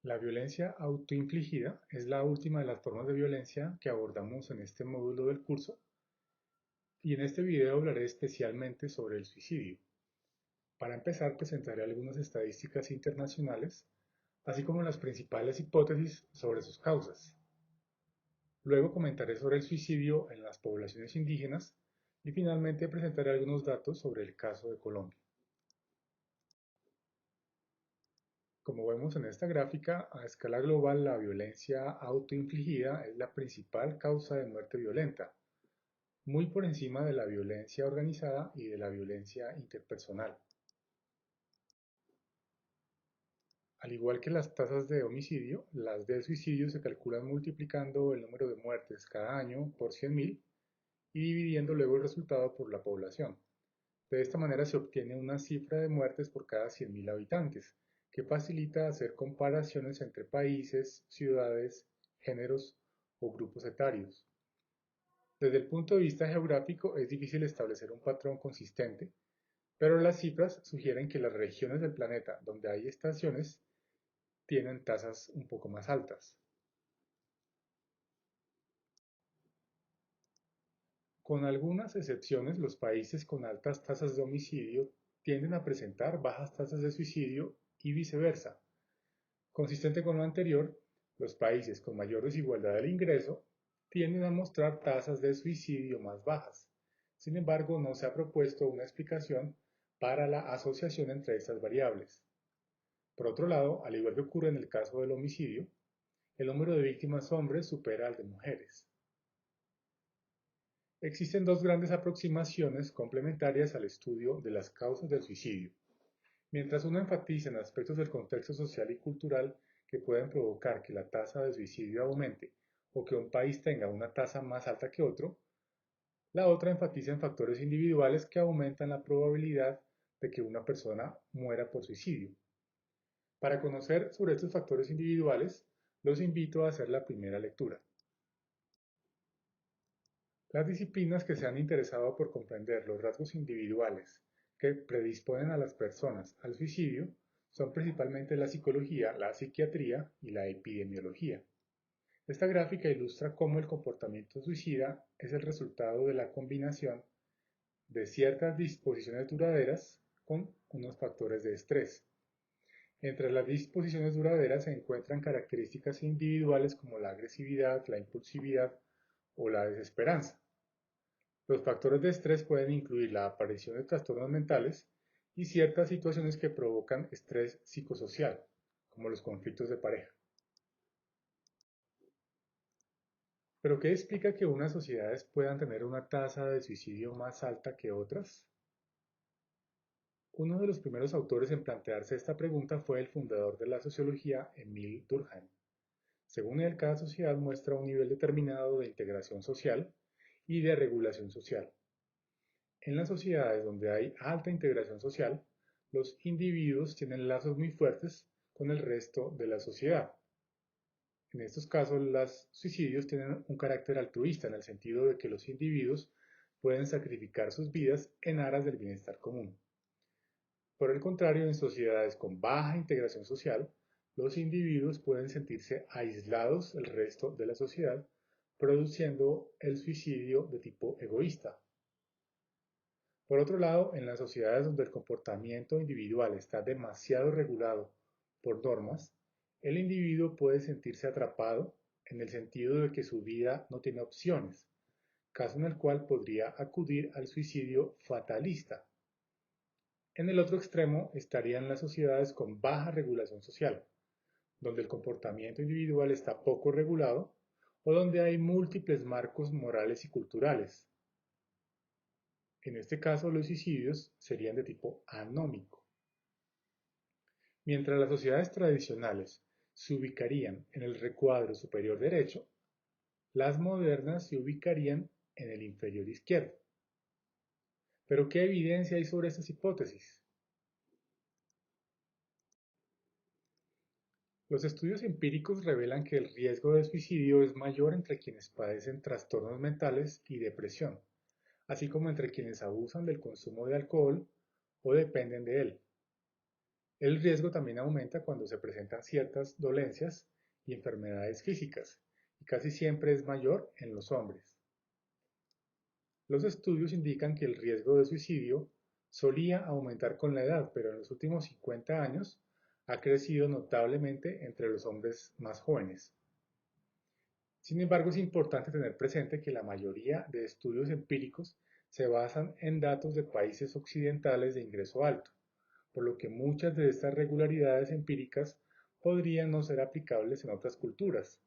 La violencia autoinfligida es la última de las formas de violencia que abordamos en este módulo del curso y en este video hablaré especialmente sobre el suicidio. Para empezar, presentaré algunas estadísticas internacionales, así como las principales hipótesis sobre sus causas. Luego comentaré sobre el suicidio en las poblaciones indígenas y finalmente presentaré algunos datos sobre el caso de Colombia. Como vemos en esta gráfica, a escala global la violencia autoinfligida es la principal causa de muerte violenta, muy por encima de la violencia organizada y de la violencia interpersonal. Al igual que las tasas de homicidio, las de suicidio se calculan multiplicando el número de muertes cada año por 100.000 y dividiendo luego el resultado por la población. De esta manera se obtiene una cifra de muertes por cada 100.000 habitantes, que facilita hacer comparaciones entre países, ciudades, géneros o grupos etarios. Desde el punto de vista geográfico es difícil establecer un patrón consistente, pero las cifras sugieren que las regiones del planeta donde hay estaciones tienen tasas un poco más altas. Con algunas excepciones, los países con altas tasas de homicidio tienden a presentar bajas tasas de suicidio y viceversa. Consistente con lo anterior, los países con mayor desigualdad del ingreso tienden a mostrar tasas de suicidio más bajas. Sin embargo, no se ha propuesto una explicación para la asociación entre estas variables. Por otro lado, al igual que ocurre en el caso del homicidio, el número de víctimas hombres supera al de mujeres. Existen dos grandes aproximaciones complementarias al estudio de las causas del suicidio. Mientras uno enfatiza en aspectos del contexto social y cultural que pueden provocar que la tasa de suicidio aumente o que un país tenga una tasa más alta que otro, la otra enfatiza en factores individuales que aumentan la probabilidad de que una persona muera por suicidio. Para conocer sobre estos factores individuales, los invito a hacer la primera lectura. Las disciplinas que se han interesado por comprender los rasgos individuales que predisponen a las personas al suicidio son principalmente la psicología, la psiquiatría y la epidemiología. Esta gráfica ilustra cómo el comportamiento suicida es el resultado de la combinación de ciertas disposiciones duraderas con unos factores de estrés. Entre las disposiciones duraderas se encuentran características individuales como la agresividad, la impulsividad o la desesperanza. Los factores de estrés pueden incluir la aparición de trastornos mentales y ciertas situaciones que provocan estrés psicosocial, como los conflictos de pareja. ¿Pero qué explica que unas sociedades puedan tener una tasa de suicidio más alta que otras? Uno de los primeros autores en plantearse esta pregunta fue el fundador de la sociología, Emile Durkheim. Según él, cada sociedad muestra un nivel determinado de integración social y de regulación social. En las sociedades donde hay alta integración social, los individuos tienen lazos muy fuertes con el resto de la sociedad. En estos casos, los suicidios tienen un carácter altruista en el sentido de que los individuos pueden sacrificar sus vidas en aras del bienestar común. Por el contrario, en sociedades con baja integración social, los individuos pueden sentirse aislados del resto de la sociedad, produciendo el suicidio de tipo egoísta. Por otro lado, en las sociedades donde el comportamiento individual está demasiado regulado por normas, el individuo puede sentirse atrapado en el sentido de que su vida no tiene opciones, caso en el cual podría acudir al suicidio fatalista. En el otro extremo estarían las sociedades con baja regulación social, donde el comportamiento individual está poco regulado o donde hay múltiples marcos morales y culturales. En este caso, los suicidios serían de tipo anómico. Mientras las sociedades tradicionales se ubicarían en el recuadro superior derecho, las modernas se ubicarían en el inferior izquierdo. ¿Pero qué evidencia hay sobre estas hipótesis? Los estudios empíricos revelan que el riesgo de suicidio es mayor entre quienes padecen trastornos mentales y depresión, así como entre quienes abusan del consumo de alcohol o dependen de él. El riesgo también aumenta cuando se presentan ciertas dolencias y enfermedades físicas, y casi siempre es mayor en los hombres. Los estudios indican que el riesgo de suicidio solía aumentar con la edad, pero en los últimos 50 años ha crecido notablemente entre los hombres más jóvenes. Sin embargo, es importante tener presente que la mayoría de estudios empíricos se basan en datos de países occidentales de ingreso alto, por lo que muchas de estas regularidades empíricas podrían no ser aplicables en otras culturas.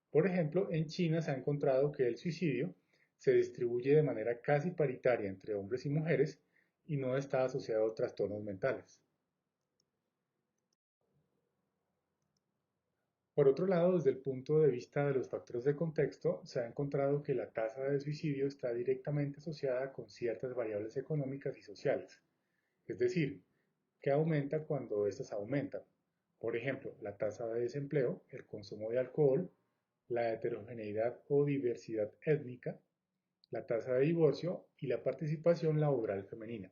Por ejemplo, en China se ha encontrado que el suicidio se distribuye de manera casi paritaria entre hombres y mujeres y no está asociado a trastornos mentales. Por otro lado, desde el punto de vista de los factores de contexto, se ha encontrado que la tasa de suicidio está directamente asociada con ciertas variables económicas y sociales, es decir, que aumenta cuando éstas aumentan. Por ejemplo, la tasa de desempleo, el consumo de alcohol, la heterogeneidad o diversidad étnica, la tasa de divorcio y la participación laboral femenina.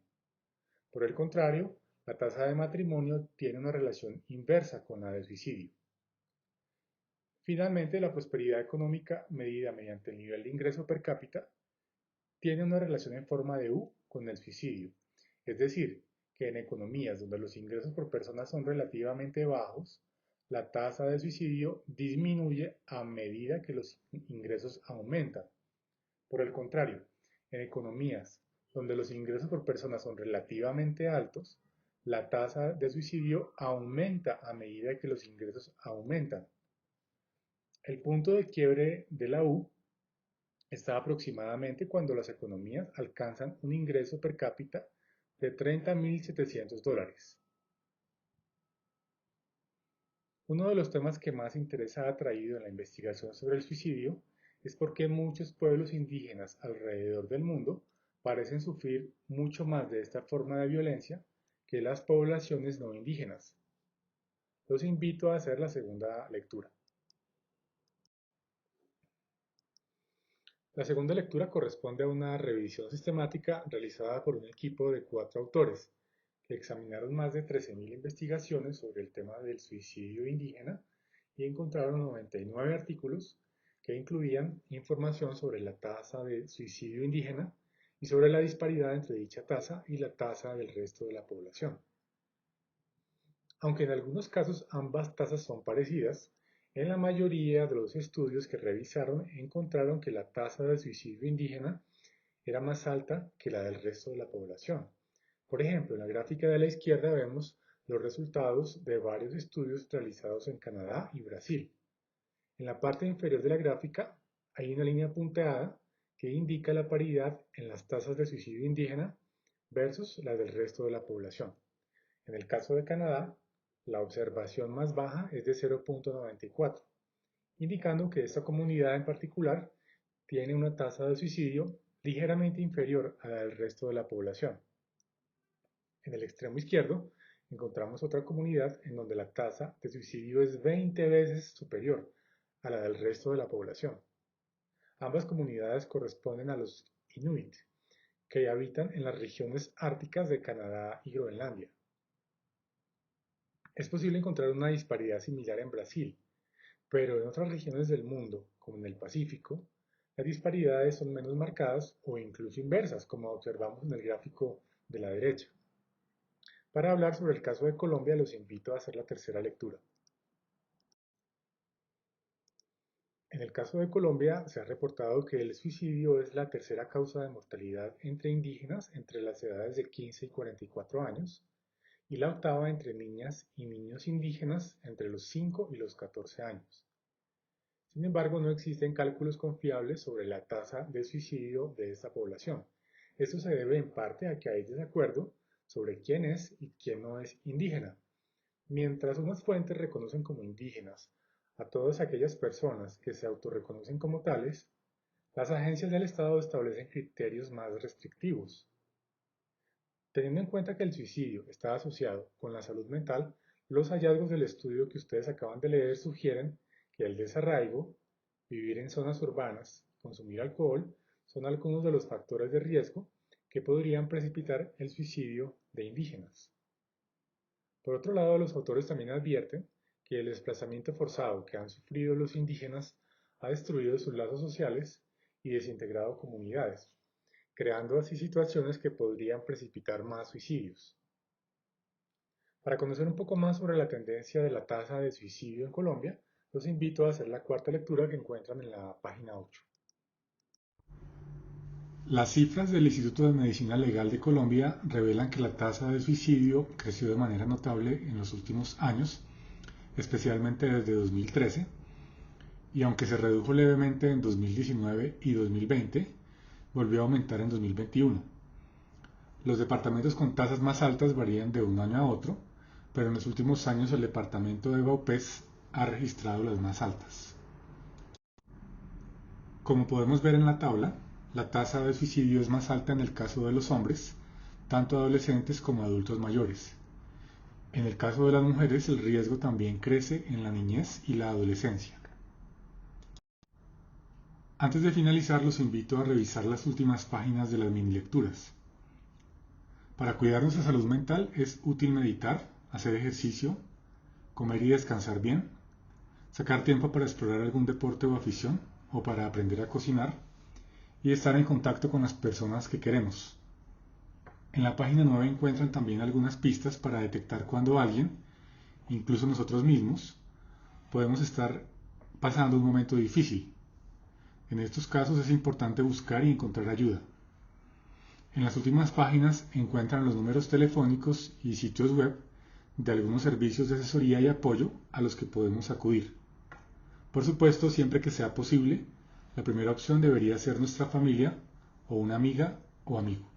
Por el contrario, la tasa de matrimonio tiene una relación inversa con la de suicidio. Finalmente, la prosperidad económica medida mediante el nivel de ingreso per cápita tiene una relación en forma de U con el suicidio, es decir, que en economías donde los ingresos por persona son relativamente bajos, la tasa de suicidio disminuye a medida que los ingresos aumentan. Por el contrario, en economías donde los ingresos por persona son relativamente altos, la tasa de suicidio aumenta a medida que los ingresos aumentan. El punto de quiebre de la U está aproximadamente cuando las economías alcanzan un ingreso per cápita de $30.700. Uno de los temas que más interés ha atraído en la investigación sobre el suicidio es porque muchos pueblos indígenas alrededor del mundo parecen sufrir mucho más de esta forma de violencia que las poblaciones no indígenas. Los invito a hacer la segunda lectura. La segunda lectura corresponde a una revisión sistemática realizada por un equipo de 4 autores que examinaron más de 13.000 investigaciones sobre el tema del suicidio indígena y encontraron 99 artículos que incluían información sobre la tasa de suicidio indígena y sobre la disparidad entre dicha tasa y la tasa del resto de la población. Aunque en algunos casos ambas tasas son parecidas, en la mayoría de los estudios que revisaron encontraron que la tasa de suicidio indígena era más alta que la del resto de la población. Por ejemplo, en la gráfica de la izquierda vemos los resultados de varios estudios realizados en Canadá y Brasil. En la parte inferior de la gráfica hay una línea punteada que indica la paridad en las tasas de suicidio indígena versus las del resto de la población. En el caso de Canadá, la observación más baja es de 0.94, indicando que esta comunidad en particular tiene una tasa de suicidio ligeramente inferior a la del resto de la población. En el extremo izquierdo encontramos otra comunidad en donde la tasa de suicidio es 20 veces superior a la del resto de la población. Ambas comunidades corresponden a los Inuit, que habitan en las regiones árticas de Canadá y Groenlandia. Es posible encontrar una disparidad similar en Brasil, pero en otras regiones del mundo, como en el Pacífico, las disparidades son menos marcadas o incluso inversas, como observamos en el gráfico de la derecha. Para hablar sobre el caso de Colombia, los invito a hacer la tercera lectura. En el caso de Colombia, se ha reportado que el suicidio es la tercera causa de mortalidad entre indígenas entre las edades de 15 y 44 años y la octava entre niñas y niños indígenas entre los 5 y los 14 años. Sin embargo, no existen cálculos confiables sobre la tasa de suicidio de esta población. Esto se debe en parte a que hay desacuerdo sobre quién es y quién no es indígena. Mientras unas fuentes reconocen como indígenas a todas aquellas personas que se autorreconocen como tales, las agencias del Estado establecen criterios más restrictivos. Teniendo en cuenta que el suicidio está asociado con la salud mental, los hallazgos del estudio que ustedes acaban de leer sugieren que el desarraigo, vivir en zonas urbanas y consumir alcohol son algunos de los factores de riesgo que podrían precipitar el suicidio de indígenas. Por otro lado, los autores también advierten que el desplazamiento forzado que han sufrido los indígenas ha destruido sus lazos sociales y desintegrado comunidades, creando así situaciones que podrían precipitar más suicidios. Para conocer un poco más sobre la tendencia de la tasa de suicidio en Colombia, los invito a hacer la cuarta lectura que encuentran en la página 8. Las cifras del Instituto de Medicina Legal de Colombia revelan que la tasa de suicidio creció de manera notable en los últimos años, especialmente desde 2013, y aunque se redujo levemente en 2019 y 2020, volvió a aumentar en 2021. Los departamentos con tasas más altas varían de un año a otro, pero en los últimos años el departamento de Vaupés ha registrado las más altas. Como podemos ver en la tabla, la tasa de suicidio es más alta en el caso de los hombres, tanto adolescentes como adultos mayores. En el caso de las mujeres, el riesgo también crece en la niñez y la adolescencia. Antes de finalizar, los invito a revisar las últimas páginas de las mini lecturas. Para cuidar nuestra salud mental es útil meditar, hacer ejercicio, comer y descansar bien, sacar tiempo para explorar algún deporte o afición, o para aprender a cocinar, y estar en contacto con las personas que queremos. En la página 9 encuentran también algunas pistas para detectar cuando alguien, incluso nosotros mismos, podemos estar pasando un momento difícil. En estos casos es importante buscar y encontrar ayuda. En las últimas páginas encuentran los números telefónicos y sitios web de algunos servicios de asesoría y apoyo a los que podemos acudir. Por supuesto, siempre que sea posible, la primera opción debería ser nuestra familia o una amiga o amigo.